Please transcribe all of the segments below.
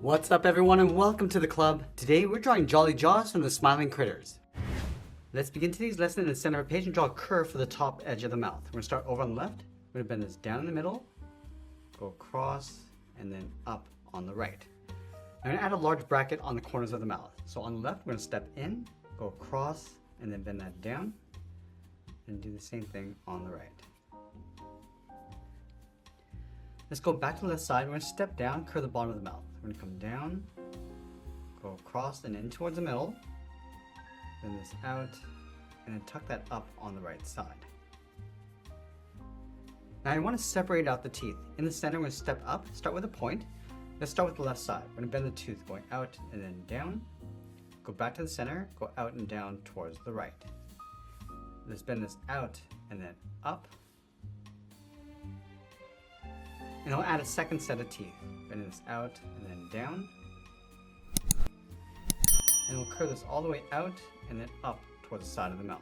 What's up everyone and welcome to the club. Today we're drawing jolly jaws from the smiling critters. Let's begin today's lesson in the center of the page and draw a curve for the top edge of the mouth. We're going to start over on the left. We're going to bend this down in the middle, go across, and then up on the right. I'm going to add a large bracket on the corners of the mouth. So on the left we're going to step in, go across, and then bend that down, and do the same thing on the right. Let's go back to the left side. We're going to step down, curve the bottom of the mouth. We're going to come down, go across and in towards the middle, bend this out, and then tuck that up on the right side. Now I want to separate out the teeth. In the center, we're going to step up, start with a point. Let's start with the left side. We're going to bend the tooth going out and then down, go back to the center, go out and down towards the right. Let's bend this out and then up. And I'll add a second set of teeth. Bend this out and then down. And we'll curve this all the way out and then up towards the side of the mouth.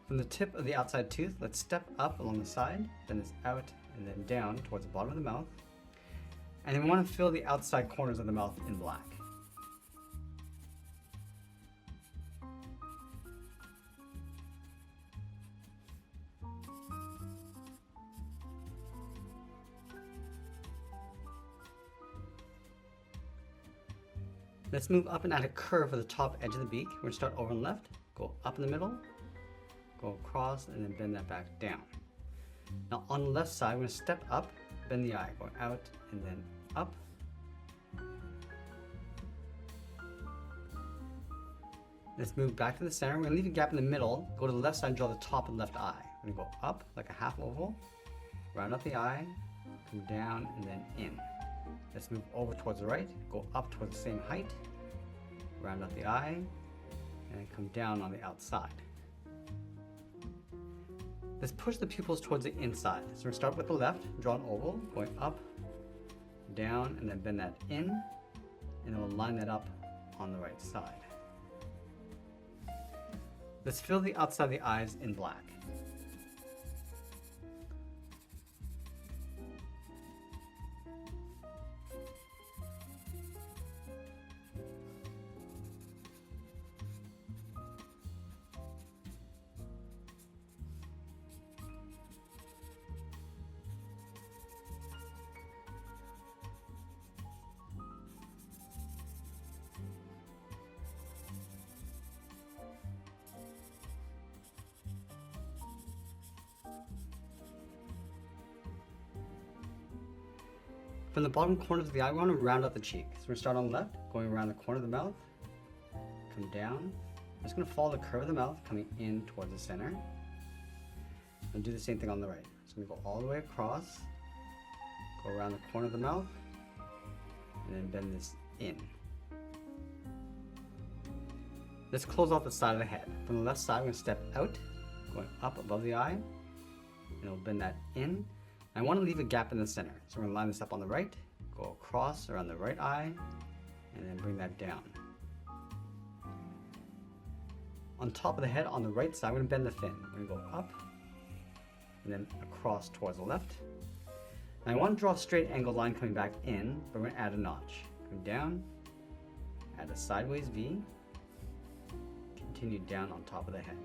From the tip of the outside tooth, let's step up along the side, bend this out and then down towards the bottom of the mouth. And then we want to fill the outside corners of the mouth in black. Let's move up and add a curve for the top edge of the beak. We're going to start over on the left, go up in the middle, go across, and then bend that back down. Now on the left side, we're going to step up, bend the eye, going out and then up. Let's move back to the center. We're going to leave a gap in the middle, go to the left side and draw the top of the left eye. We're going to go up like a half oval, round up the eye, come down and then in. Let's move over towards the right, go up towards the same height, round up the eye, and then come down on the outside. Let's push the pupils towards the inside. So we're going to start with the left, draw an oval, going up, down, and then bend that in, and we'll line that up on the right side. Let's fill the outside of the eyes in black. From the bottom corners of the eye, we want to round out the cheek. So we're going to start on the left, going around the corner of the mouth, come down. I'm just going to follow the curve of the mouth, coming in towards the center. And do the same thing on the right. So I'm going to go all the way across, go around the corner of the mouth, and then bend this in. Let's close off the side of the head. From the left side, we're going to step out, going up above the eye, and we'll bend that in. I want to leave a gap in the center, so we're going to line this up on the right, go across around the right eye, and then bring that down. On top of the head on the right side, we're going to bend the fin. We're going to go up, and then across towards the left. And I want to draw a straight angle line coming back in, but we're going to add a notch. Come down, add a sideways V, continue down on top of the head.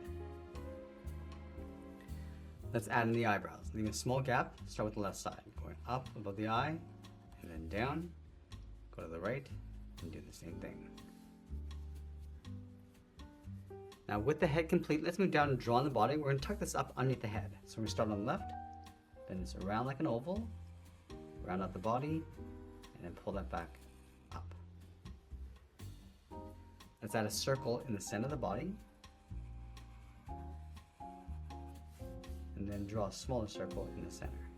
Let's add in the eyebrows. Leaving a small gap, start with the left side. Going up above the eye, and then down, go to the right, and do the same thing. Now with the head complete, let's move down and draw on the body. We're going to tuck this up underneath the head. So we're going to start on the left, bend this around like an oval, round out the body, and then pull that back up. Let's add a circle in the center of the body. And then draw a smaller circle in the center.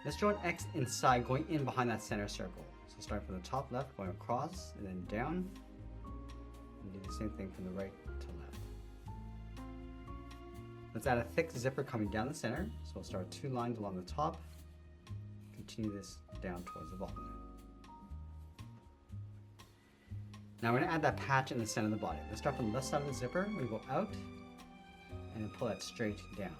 Let's draw an X inside, going in behind that center circle. So start from the top left, going across, and then down, and do the same thing from the right to left. Let's add a thick zipper coming down the center. So we'll start 2 lines along the top, continue this down towards the bottom. Now we're going to add that patch in the center of the body. Let's start from the left side of the zipper, we're going to go out, and then pull that straight down.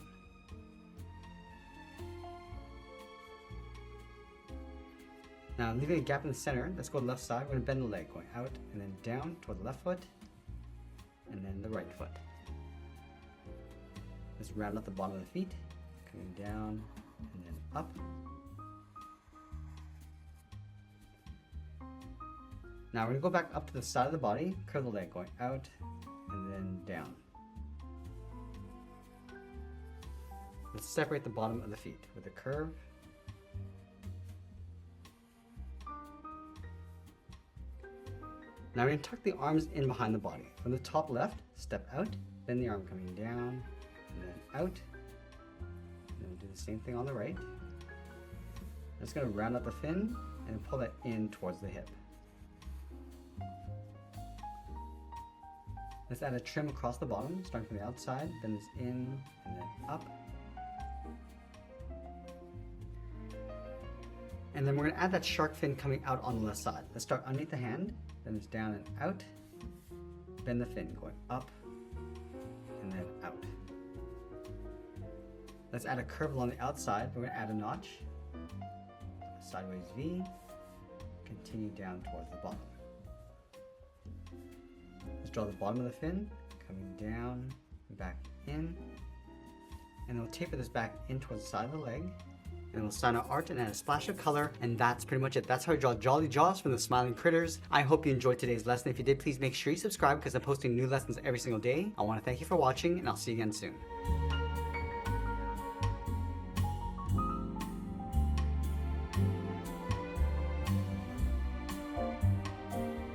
Now leaving a gap in the center, let's go to the left side. We're going to bend the leg, going out and then down toward the left foot, and then the right foot. Let's round out the bottom of the feet, coming down and then up. Now we're going to go back up to the side of the body, curve the leg, going out and then down. Let's separate the bottom of the feet with a curve. Now we're going to tuck the arms in behind the body. From the top left, step out, bend the arm coming down, and then out. And then we'll do the same thing on the right. I'm just going to round out the fin and pull that in towards the hip. Let's add a trim across the bottom, starting from the outside, bend this in and then up. And then we're going to add that shark fin coming out on the left side. Let's start underneath the hand, bend this down and out, bend the fin going up and then out. Let's add a curve along the outside. We're going to add a notch, sideways V, continue down towards the bottom. Let's draw the bottom of the fin, coming down, back in, and then we'll taper this back in towards the side of the leg. And we'll sign our art and add a splash of color, and that's pretty much it. That's how I draw Jolly Jaws from the Smiling Critters. I hope you enjoyed today's lesson. If you did, please make sure you subscribe because I'm posting new lessons every single day. I want to thank you for watching, and I'll see you again soon.